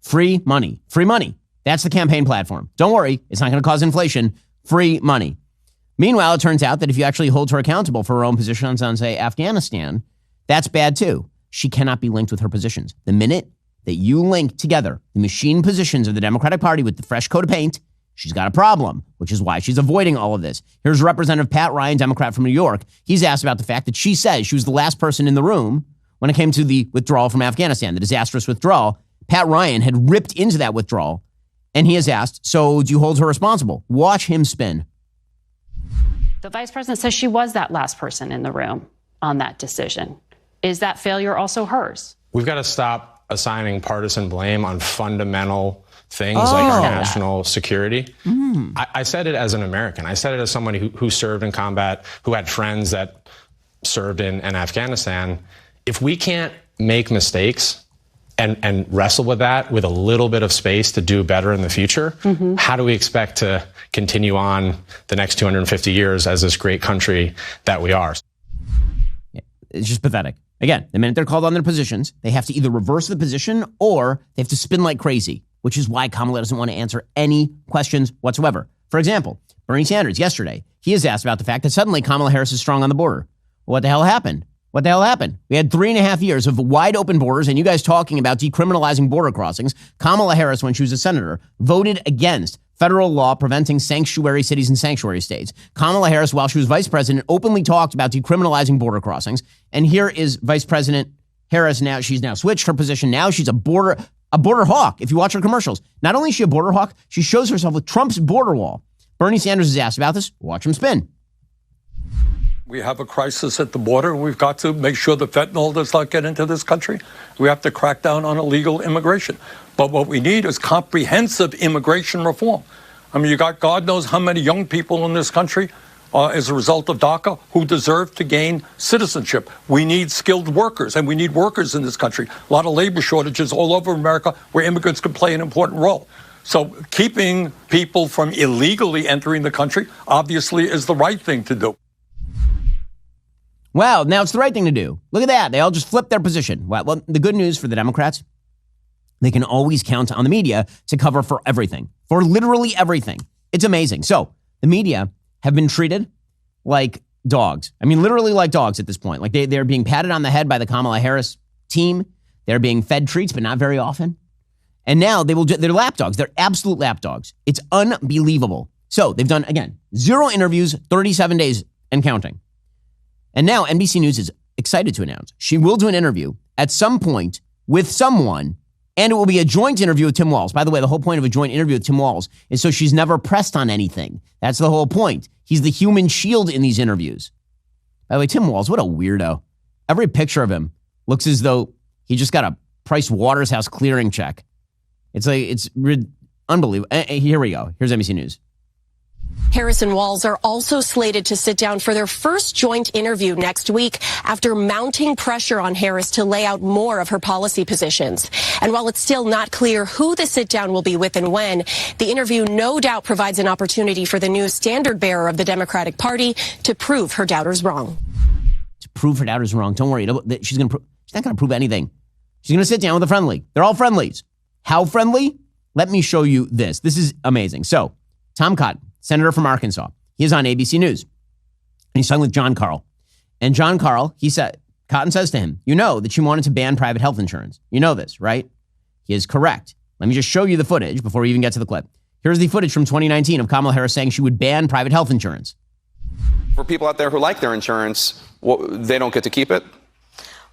Speaker 1: Free money. Free money. That's the campaign platform. Don't worry, it's not going to cause inflation. Free money. Meanwhile, it turns out that if you actually hold her accountable for her own positions on, say, Afghanistan, that's bad too. She cannot be linked with her positions. The minute that you link together the machine positions of the Democratic Party with the fresh coat of paint, she's got a problem, which is why she's avoiding all of this. Here's Representative Pat Ryan, Democrat from New York. He's asked about the fact that she says she was the last person in the room when it came to the withdrawal from Afghanistan, the disastrous withdrawal. Pat Ryan had ripped into that withdrawal, and he has asked, so do you hold her responsible? Watch him spin.
Speaker 11: The vice president says she was that last person in the room on that decision. Is that failure also hers?
Speaker 19: We've got to stop assigning partisan blame on fundamental things like our national security. I said it as an American. I said it as somebody who served in combat, who had friends that served in Afghanistan. If we can't make mistakes and wrestle with that with a little bit of space to do better in the future, how do we expect to continue on the next 250 years as this great country that we are?
Speaker 1: It's just pathetic. Again, the minute they're called on their positions, they have to either reverse the position or they have to spin like crazy, which is why Kamala doesn't want to answer any questions whatsoever. For example, Bernie Sanders yesterday, he is asked about the fact that suddenly Kamala Harris is strong on the border. What the hell happened? What the hell happened? We had 3.5 years of wide open borders and you guys talking about decriminalizing border crossings. Kamala Harris, when she was a senator, voted against federal law preventing sanctuary cities and sanctuary states. Kamala Harris, while she was vice president, openly talked about decriminalizing border crossings. And here is Vice President Harris now. She's now switched her position. Now she's a border hawk. If you watch her commercials, not only is she a border hawk, she shows herself with Trump's border wall. Bernie Sanders is asked about this. Watch him spin.
Speaker 3: We have a crisis at the border. We've got to make sure the fentanyl does not get into this country. We have to crack down on illegal immigration. But what we need is comprehensive immigration reform. I mean, you got God knows how many young people in this country as a result of DACA who deserve to gain citizenship. We need skilled workers, and we need workers in this country. A lot of labor shortages all over America where immigrants can play an important role. So keeping people from illegally entering the country obviously is the right thing to do.
Speaker 1: Wow, now it's the right thing to do. Look at that. They all just flipped their position. Well, the good news for the Democrats, they can always count on the media to cover for everything, for literally everything. It's amazing. So the media have been treated like dogs. I mean, literally like dogs at this point. Like they're being patted on the head by the Kamala Harris team. They're being fed treats, but not very often. And now they're lapdogs. They're absolute lapdogs. It's unbelievable. So they've done, again, 0 interviews, 37 days and counting. And now NBC News is excited to announce she will do an interview at some point with someone, and it will be a joint interview with Tim Walz. By the way, the whole point of a joint interview with Tim Walz is so she's never pressed on anything. That's the whole point. He's the human shield in these interviews. By the way, Tim Walz, what a weirdo. Every picture of him looks as though he just got a Price Waterhouse clearing check. It's unbelievable. Here we go. Here's NBC News.
Speaker 20: Harris and Walz are also slated to sit down for their first joint interview next week after mounting pressure on Harris to lay out more of her policy positions. And while it's still not clear who the sit down will be with and when, the interview no doubt provides an opportunity for the new standard bearer of the Democratic Party to prove her doubters wrong.
Speaker 1: To prove her doubters wrong. Don't worry. She's not going to prove anything. She's going to sit down with a friendly. They're all friendlies. How friendly? Let me show you this. This is amazing. So, Tom Cotton, senator from Arkansas, he is on ABC News. And he's talking with John Karl. And John Karl, Cotton says to him, you know that she wanted to ban private health insurance. You know this, right? He is correct. Let me just show you the footage before we even get to the clip. Here's the footage from 2019 of Kamala Harris saying she would ban private health insurance.
Speaker 21: For people out there who like their insurance, they don't get to keep it?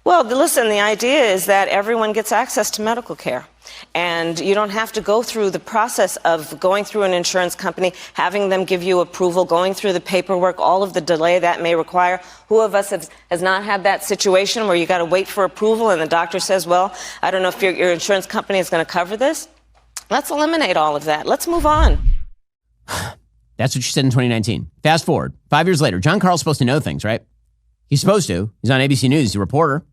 Speaker 21: Well, listen, the idea is that everyone gets access to medical care. And you don't have to go through the process of going through an insurance company, having them give you approval, going through the paperwork, all of the delay that may require. Who of us has not had that situation where you got to wait for approval and the doctor says, well, I don't know if your insurance company is going to cover this? Let's eliminate all of that. Let's move on.
Speaker 1: That's what she said in 2019. Fast forward, 5 years later, John Karl's supposed to know things, right? He's supposed to. He's on ABC News. He's a reporter.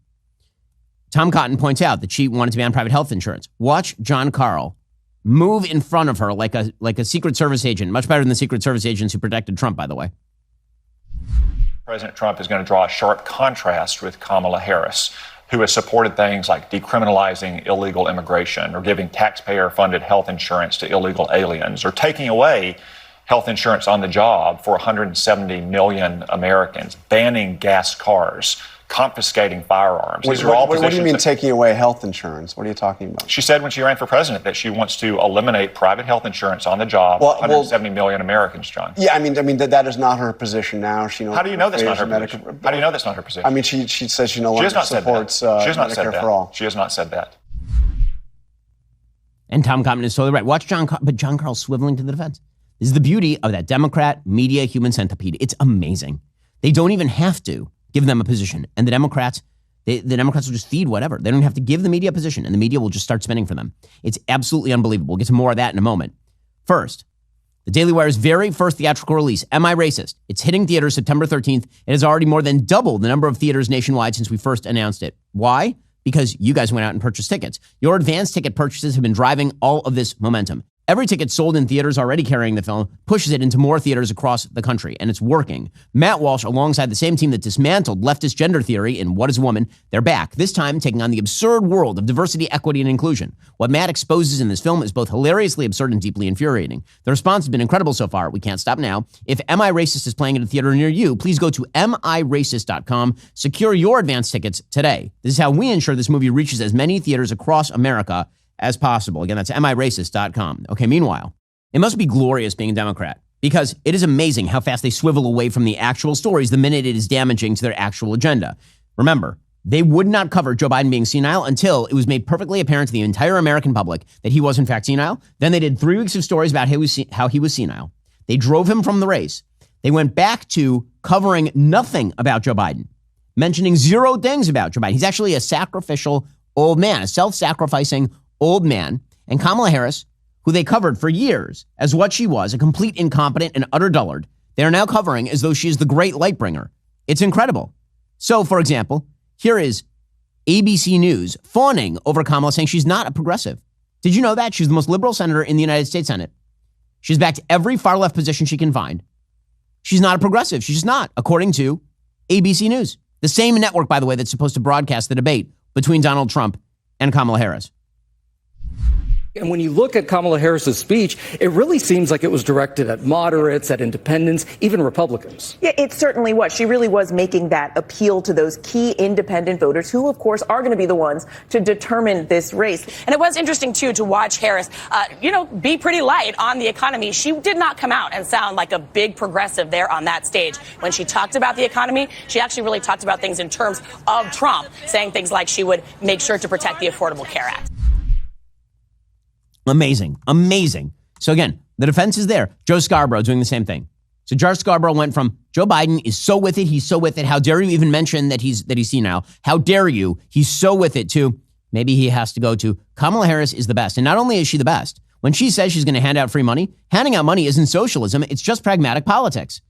Speaker 1: Tom Cotton points out that she wanted to ban private health insurance. Watch John Karl move in front of her like a Secret Service agent, much better than the Secret Service agents who protected Trump, by the way.
Speaker 22: President Trump is going to draw a sharp contrast with Kamala Harris, who has supported things like decriminalizing illegal immigration or giving taxpayer-funded health insurance to illegal aliens or taking away health insurance on the job for 170 million Americans, banning gas cars, confiscating firearms.
Speaker 23: What do you mean taking away health insurance? What are you talking about?
Speaker 22: She said when she ran for president that she wants to eliminate private health insurance on the job, 170 million Americans, John.
Speaker 23: Yeah, I mean that is not her position now.
Speaker 22: How do you know that's not her position? How do you know that's not her position?
Speaker 23: I mean, she says she no longer supports Medicare for all.
Speaker 22: She has not said that.
Speaker 1: And Tom Cotton is totally right. Watch John Karl swiveling to the defense. This is the beauty of that Democrat media human centipede. It's amazing. They don't even have to give them a position. And the Democrats will just feed whatever. They don't have to give the media a position, and the media will just start spinning for them. It's absolutely unbelievable. We'll get to more of that in a moment. First, the Daily Wire's very first theatrical release, Am I Racist? It's hitting theaters September 13th. It has already more than doubled the number of theaters nationwide since we first announced it. Why? Because you guys went out and purchased tickets. Your advance ticket purchases have been driving all of this momentum. Every ticket sold in theaters already carrying the film pushes it into more theaters across the country, and it's working. Matt Walsh, alongside the same team that dismantled leftist gender theory in What is a Woman, they're back, this time taking on the absurd world of diversity, equity, and inclusion. What Matt exposes in this film is both hilariously absurd and deeply infuriating. The response has been incredible so far. We can't stop now. If Am I Racist is playing at a theater near you, please go to miracist.com. Secure your advance tickets today. This is how we ensure this movie reaches as many theaters across America as possible. Again, that's miracist.com. Okay, meanwhile, it must be glorious being a Democrat because it is amazing how fast they swivel away from the actual stories the minute it is damaging to their actual agenda. Remember, they would not cover Joe Biden being senile until it was made perfectly apparent to the entire American public that he was in fact senile. Then they did 3 weeks of stories about how he was senile. They drove him from the race. They went back to covering nothing about Joe Biden, mentioning 0 things about Joe Biden. He's actually a sacrificial old man, a self-sacrificing old man. And Kamala Harris, who they covered for years as what she was, a complete incompetent and utter dullard, they are now covering as though she is the great light bringer. It's incredible. So, for example, here is ABC News fawning over Kamala, saying she's not a progressive. Did you know that? She's the most liberal senator in the United States Senate. She's backed every far-left position she can find. She's not a progressive. She's just not, according to ABC News. The same network, by the way, that's supposed to broadcast the debate between Donald Trump and Kamala Harris.
Speaker 24: And when you look at Kamala Harris's speech, it really seems like it was directed at moderates, at independents, even Republicans.
Speaker 25: Yeah, it certainly was. She really was making that appeal to those key independent voters who, of course, are going to be the ones to determine this race.
Speaker 26: And it was interesting, too, to watch Harris, be pretty light on the economy. She did not come out and sound like a big progressive there on that stage. When she talked about the economy, she actually really talked about things in terms of Trump, saying things like she would make sure to protect the Affordable Care Act.
Speaker 1: Amazing. So again, the defense is there. Joe Scarborough doing the same thing. So Joe Scarborough went from Joe Biden is so with it, he's so with it. How dare you even mention that he's senile? How dare you? He's so with it to maybe he has to go to Kamala Harris is the best. And not only is she the best, when she says she's going to hand out free money, handing out money isn't socialism. It's just pragmatic politics.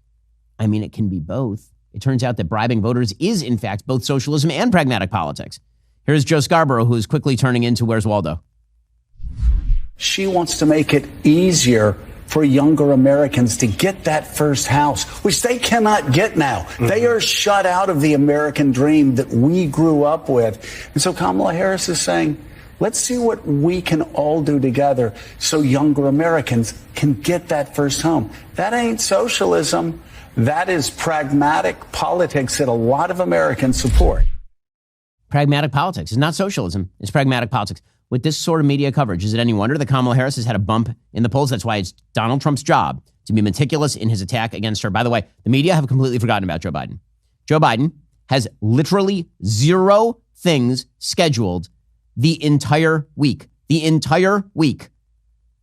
Speaker 1: I mean, it can be both. It turns out that bribing voters is in fact both socialism and pragmatic politics. Here's Joe Scarborough, who is quickly turning into Where's Waldo?
Speaker 27: She wants to make it easier for younger Americans to get that first house, which they cannot get now. Mm-hmm. They are shut out of the American dream that we grew up with. And so Kamala Harris is saying, let's see what we can all do together so younger Americans can get that first home. That ain't socialism. That is pragmatic politics that a lot of Americans support.
Speaker 1: Pragmatic politics. It's not socialism. It's pragmatic politics. With this sort of media coverage, is it any wonder that Kamala Harris has had a bump in the polls? That's why it's Donald Trump's job to be meticulous in his attack against her. By the way, the media have completely forgotten about Joe Biden. Joe Biden has literally 0 things scheduled the entire week. The entire week.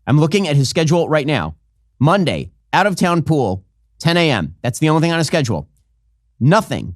Speaker 1: I'm looking at his schedule right now. Monday, out-of-town pool, 10 a.m. That's the only thing on his schedule. Nothing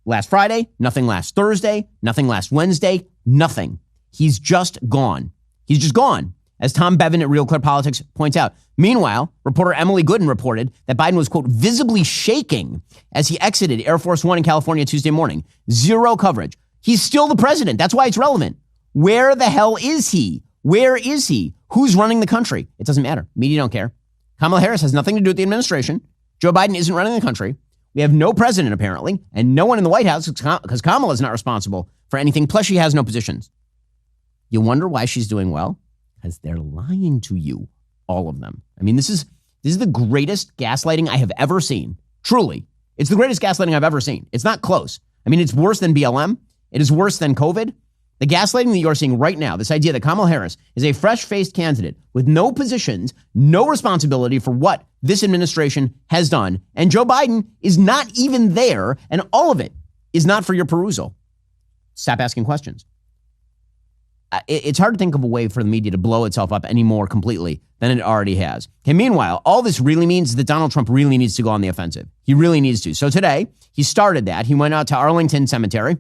Speaker 1: last Friday, nothing last Thursday, nothing last Wednesday, nothing. He's just gone. He's just gone, as Tom Bevan at Real Clear Politics points out. Meanwhile, reporter Emily Gooden reported that Biden was, quote, visibly shaking as he exited Air Force One in California Tuesday morning. Zero coverage. He's still the president. That's why it's relevant. Where the hell is he? Where is he? Who's running the country? It doesn't matter. Media don't care. Kamala Harris has nothing to do with the administration. Joe Biden isn't running the country. We have no president, apparently, and no one in the White House because Kamala is not responsible for anything. Plus, she has no positions. You wonder why she's doing well? Because they're lying to you, all of them. I mean, this is the greatest gaslighting I have ever seen. Truly, it's the greatest gaslighting I've ever seen. It's not close. I mean, it's worse than BLM. It is worse than COVID. The gaslighting that you're seeing right now, this idea that Kamala Harris is a fresh-faced candidate with no positions, no responsibility for what this administration has done, and Joe Biden is not even there, and all of it is not for your perusal. Stop asking questions. It's hard to think of a way for the media to blow itself up any more completely than it already has. Okay, meanwhile, all this really means is that Donald Trump really needs to go on the offensive. He really needs to. So today, he started that. He went out to Arlington Cemetery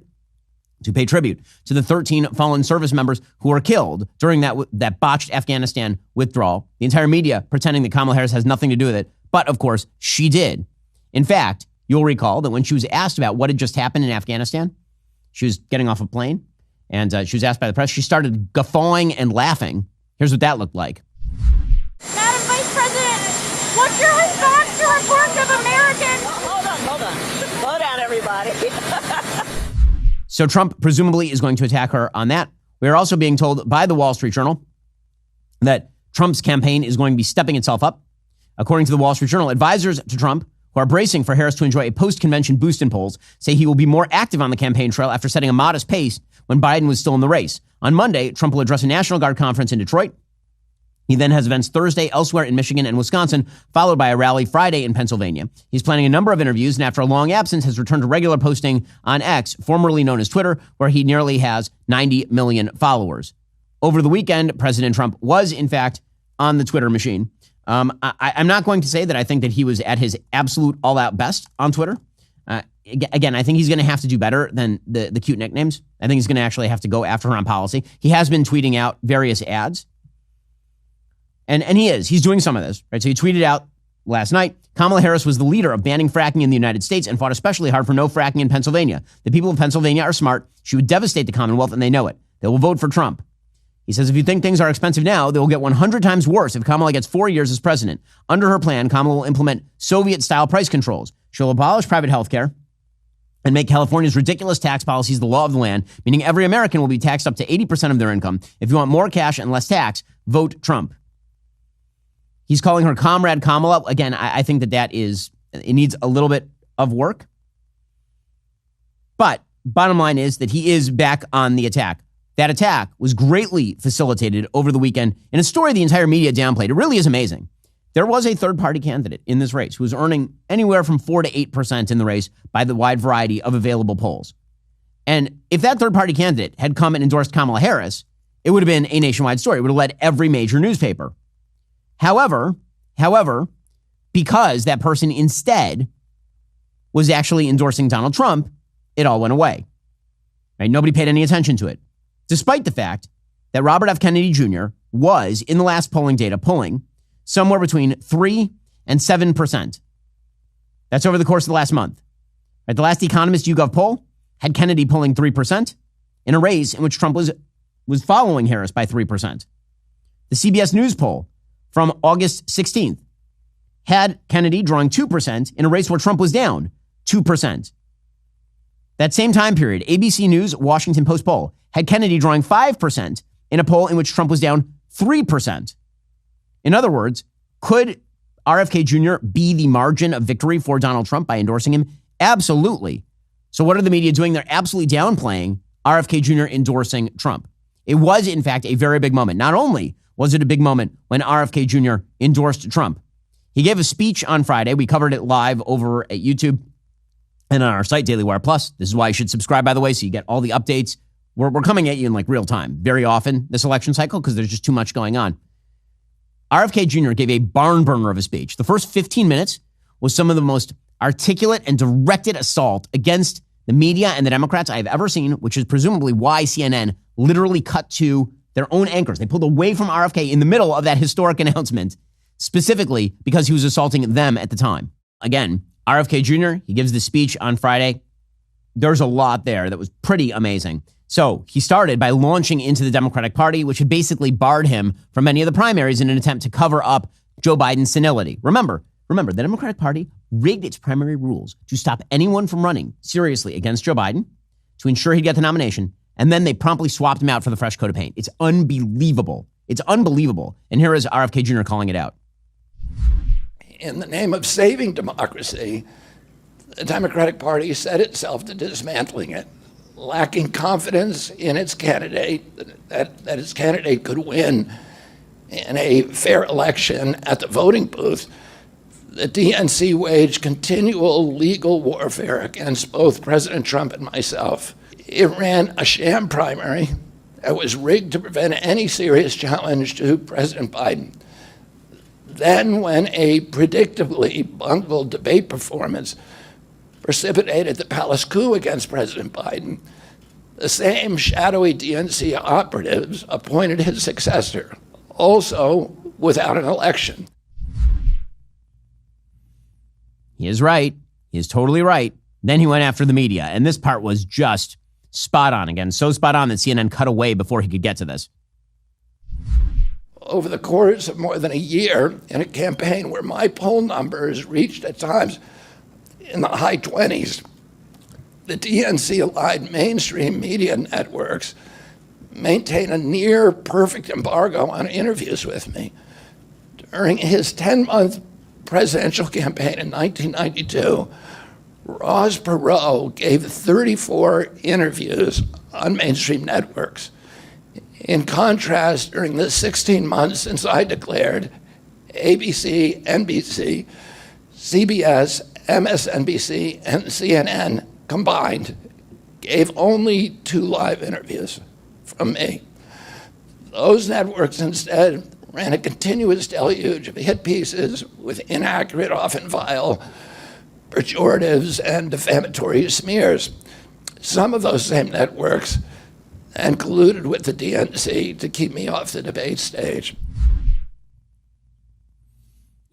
Speaker 1: to pay tribute to the 13 fallen service members who were killed during that botched Afghanistan withdrawal. The entire media pretending that Kamala Harris has nothing to do with it. But, of course, she did. In fact, you'll recall that when she was asked about what had just happened in Afghanistan, she was getting off a plane, and she was asked by the press. She started guffawing and laughing. Here's what that looked like.
Speaker 2: Madam Vice President, what's your response to reports of Americans? Hold on. Slow down, everybody.
Speaker 1: So Trump presumably is going to attack her on that. We are also being told by the Wall Street Journal that Trump's campaign is going to be stepping itself up. According to the Wall Street Journal, advisors to Trump who are bracing for Harris to enjoy a post-convention boost in polls say he will be more active on the campaign trail after setting a modest pace when Biden was still in the race. On Monday, Trump will address a National Guard conference in Detroit. He then has events Thursday elsewhere in Michigan and Wisconsin, followed by a rally Friday in Pennsylvania. He's planning a number of interviews, and after a long absence, has returned to regular posting on X, formerly known as Twitter, where he nearly has 90 million followers. Over the weekend, President Trump was, in fact, on the Twitter machine. I'm not going to say that I think that he was at his absolute all-out best on Twitter. Again, I think he's going to have to do better than the cute nicknames. I think he's going to actually have to go after her on policy. He has been tweeting out various ads. And he's doing some of this, right? So he tweeted out last night, Kamala Harris was the leader of banning fracking in the United States and fought especially hard for no fracking in Pennsylvania. The people of Pennsylvania are smart. She would devastate the Commonwealth, and they know it. They will vote for Trump. He says, if you think things are expensive now, they will get 100 times worse if Kamala gets 4 years as president. Under her plan, Kamala will implement Soviet-style price controls. She'll abolish private health care and make California's ridiculous tax policies the law of the land, meaning every American will be taxed up to 80% of their income. If you want more cash and less tax, vote Trump. He's calling her Comrade Kamala. Again, I think it needs a little bit of work. But bottom line is that he is back on the attack. That attack was greatly facilitated over the weekend in a story the entire media downplayed. It really is amazing. There was a third-party candidate in this race who was earning anywhere from 4 to 8% in the race by the wide variety of available polls. And if that third-party candidate had come and endorsed Kamala Harris, it would have been a nationwide story. It would have led every major newspaper. However, because that person instead was actually endorsing Donald Trump, it all went away. Right? Nobody paid any attention to it, despite the fact that Robert F. Kennedy Jr. was, in the last polling data, pulling somewhere between 3 and 7%. That's over the course of the last month. Right? The last Economist YouGov poll had Kennedy pulling 3% in a race in which Trump was following Harris by 3%. The CBS News poll from August 16th had Kennedy drawing 2% in a race where Trump was down 2%. That same time period, ABC News Washington Post poll had Kennedy drawing 5% in a poll in which Trump was down 3%. In other words, could RFK Jr. be the margin of victory for Donald Trump by endorsing him? Absolutely. So what are the media doing? They're absolutely downplaying RFK Jr. endorsing Trump. It was, in fact, a very big moment. Not only was it a big moment when RFK Jr. endorsed Trump, he gave a speech on Friday. We covered it live over at YouTube. and on our site, Daily Wire Plus. This is why you should subscribe, by the way, so you get all the updates. We're coming at you in like real time very often this election cycle because there's just too much going on. RFK Jr. gave a barn burner of a speech. The first 15 minutes was some of the most articulate and directed assault against the media and the Democrats I have ever seen, which is presumably why CNN literally cut to their own anchors. They pulled away from RFK in the middle of that historic announcement, specifically because he was assaulting them at the time. Again, RFK Jr., he gives the speech on Friday. There's a lot there that was pretty amazing. So he started by launching into the Democratic Party, which had basically barred him from any of the primaries in an attempt to cover up Joe Biden's senility. Remember, the Democratic Party rigged its primary rules to stop anyone from running seriously against Joe Biden to ensure he'd get the nomination. And then they promptly swapped him out for the fresh coat of paint. It's unbelievable. It's unbelievable. And here is RFK Jr. calling it out.
Speaker 4: In the name of saving democracy, the Democratic Party set itself to dismantling it, lacking confidence in its candidate, that its candidate could win in a fair election at the voting booth. The DNC waged continual legal warfare against both President Trump and myself. It ran a sham primary that was rigged to prevent any serious challenge to President Biden. Then, when a predictably bungled debate performance precipitated the palace coup against President Biden, the same shadowy DNC operatives appointed his successor, also without an election.
Speaker 1: He is right. He is totally right. Then he went after the media, and this part was just spot on again. So spot on that CNN cut away before he could get to this.
Speaker 4: Over the course of more than a year, in a campaign where my poll numbers reached at times in the high 20s, the DNC-aligned mainstream media networks maintain a near perfect embargo on interviews with me. During his 10-month presidential campaign in 1992, Ross Perot gave 34 interviews on mainstream networks. In contrast, during the 16 months since I declared, ABC, NBC, CBS, MSNBC, and CNN combined gave only 2 live interviews from me. Those networks instead ran a continuous deluge of hit pieces with inaccurate, often vile, pejoratives and defamatory smears. Some of those same networks and colluded with the DNC to keep me off the debate stage.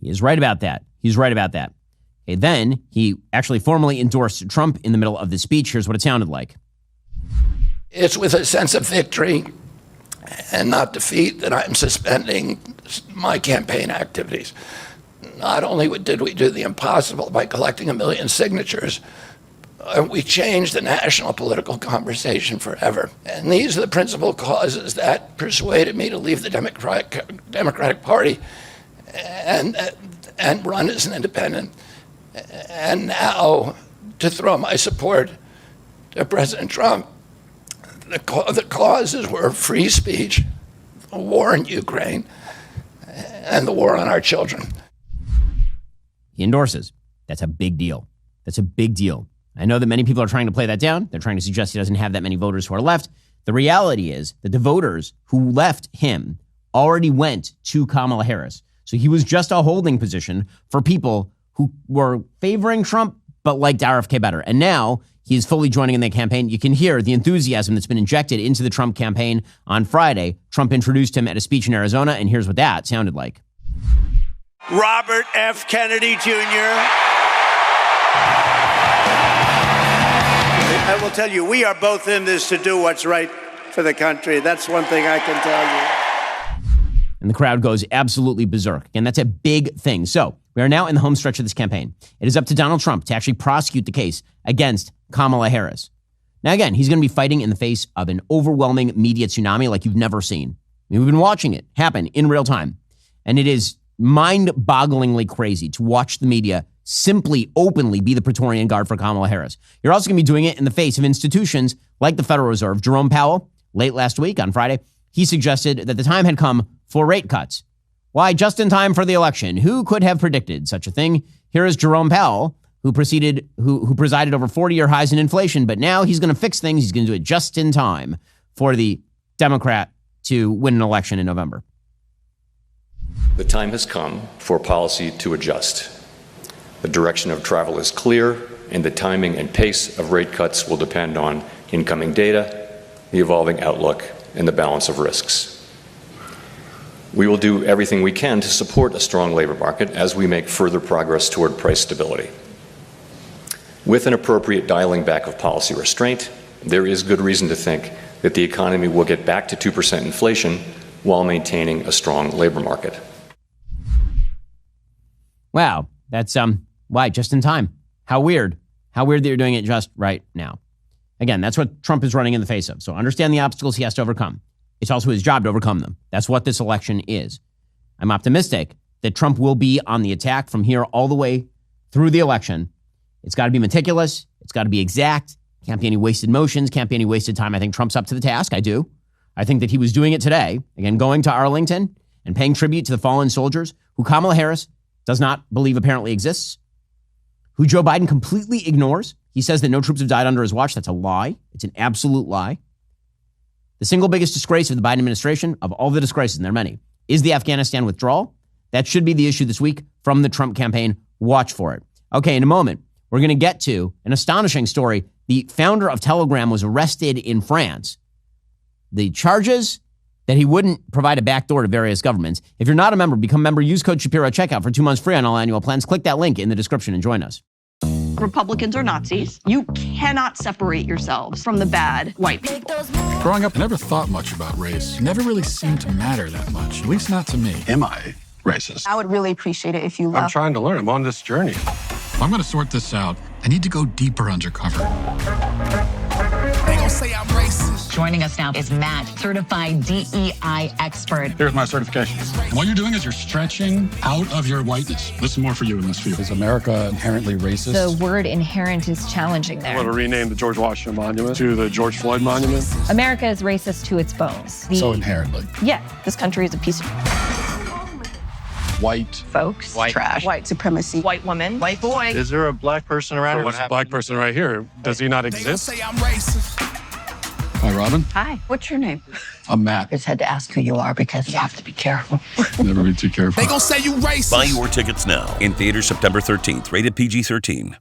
Speaker 1: He is right about that. He's right about that. Okay, then he actually formally endorsed Trump in the middle of the speech. Here's what it sounded like.
Speaker 4: It's with a sense of victory and not defeat that I'm suspending my campaign activities. Not only did we do the impossible by collecting 1 million signatures, we changed the national political conversation forever. And these are the principal causes that persuaded me to leave the Democratic Party and run as an independent. And now to throw my support to President Trump. The causes were free speech, the war in Ukraine, and the war on our children.
Speaker 1: He endorses. That's a big deal. That's a big deal. I know that many people are trying to play that down. They're trying to suggest he doesn't have that many voters who are left. The reality is that the voters who left him already went to Kamala Harris. So he was just a holding position for people who were favoring Trump but liked RFK better. And now he is fully joining in the campaign. You can hear the enthusiasm that's been injected into the Trump campaign. On Friday, Trump introduced him at a speech in Arizona, and here's what that sounded like.
Speaker 6: Robert F. Kennedy Jr. I will tell you, we are both in this to do what's right for the country. That's one thing I can tell you.
Speaker 1: And the crowd goes absolutely berserk. And that's a big thing. So we are now in the home stretch of this campaign. It is up to Donald Trump to actually prosecute the case against Kamala Harris. Now, again, he's going to be fighting in the face of an overwhelming media tsunami like you've never seen. I mean, we've been watching it happen in real time. And it is mind-bogglingly crazy to watch the media simply openly be the Praetorian Guard for Kamala Harris. You're also going to be doing it in the face of institutions like the Federal Reserve. Jerome Powell, late last week on Friday, he suggested that the time had come for rate cuts. Why, just in time for the election. Who could have predicted such a thing? Here is Jerome Powell who presided over 40-year highs in inflation, but now he's going to fix things. He's going to do it just in time for the Democrat to win an election in November.
Speaker 7: The time has come for policy to adjust. The direction of travel is clear, and the timing and pace of rate cuts will depend on incoming data, the evolving outlook, and the balance of risks. We will do everything we can to support a strong labor market as we make further progress toward price stability. With an appropriate dialing back of policy restraint, there is good reason to think that the economy will get back to 2% inflation while maintaining a strong labor market.
Speaker 1: Wow, that's why just in time. How weird. How weird that you're doing it just right now. Again, that's what Trump is running in the face of. So understand the obstacles he has to overcome. It's also his job to overcome them. That's what this election is. I'm optimistic that Trump will be on the attack from here all the way through the election. It's got to be meticulous. It's got to be exact. Can't be any wasted motions. Can't be any wasted time. I think Trump's up to the task. I do. I think that he was doing it today. Again, going to Arlington and paying tribute to the fallen soldiers who Kamala Harris does not believe apparently exists, who Joe Biden completely ignores. He says that no troops have died under his watch. That's a lie. It's an absolute lie. The single biggest disgrace of the Biden administration, of all the disgraces, and there are many, is the Afghanistan withdrawal. That should be the issue this week from the Trump campaign. Watch for it. Okay, in a moment, we're going to get to an astonishing story. The founder of Telegram was arrested in France. The charges that he wouldn't provide a backdoor to various governments. If you're not a member, become a member. Use code Shapiro at checkout for 2 months free on all annual plans. Click that link in the description and join us.
Speaker 8: Republicans are Nazis. You cannot separate yourselves from the bad white people.
Speaker 10: Growing up, I never thought much about race. It never really seemed to matter that much, at least not to me. Am I racist?
Speaker 8: I would really appreciate it if you left.
Speaker 10: I'm trying to learn. I'm on this journey. If I'm going to sort this out, I need to go deeper undercover.
Speaker 12: They gonna say I'm racist.
Speaker 13: Joining us now is Matt, certified DEI expert.
Speaker 10: Here's my certification. And what you're doing is you're stretching out of your whiteness. This is more for you in this field. Is America inherently racist?
Speaker 13: The word inherent is challenging there.
Speaker 10: I want to rename the George Washington Monument to the George Floyd Monument.
Speaker 13: America is racist to its bones.
Speaker 10: So inherently.
Speaker 8: Yeah, this country is a piece of
Speaker 10: white
Speaker 8: folks,
Speaker 10: white
Speaker 8: trash, white supremacy, white woman, white boy.
Speaker 10: Is there a black person around? There's a black person right here. Does he not exist?
Speaker 12: They gonna say I'm racist.
Speaker 10: Hi, Robin.
Speaker 8: Hi, what's your name?
Speaker 10: I'm Matt.
Speaker 8: Just had to ask who you are because you have to be careful.
Speaker 10: Never be too careful.
Speaker 12: They gonna say you racist.
Speaker 14: Buy your tickets now. In theaters September 13th. Rated PG-13.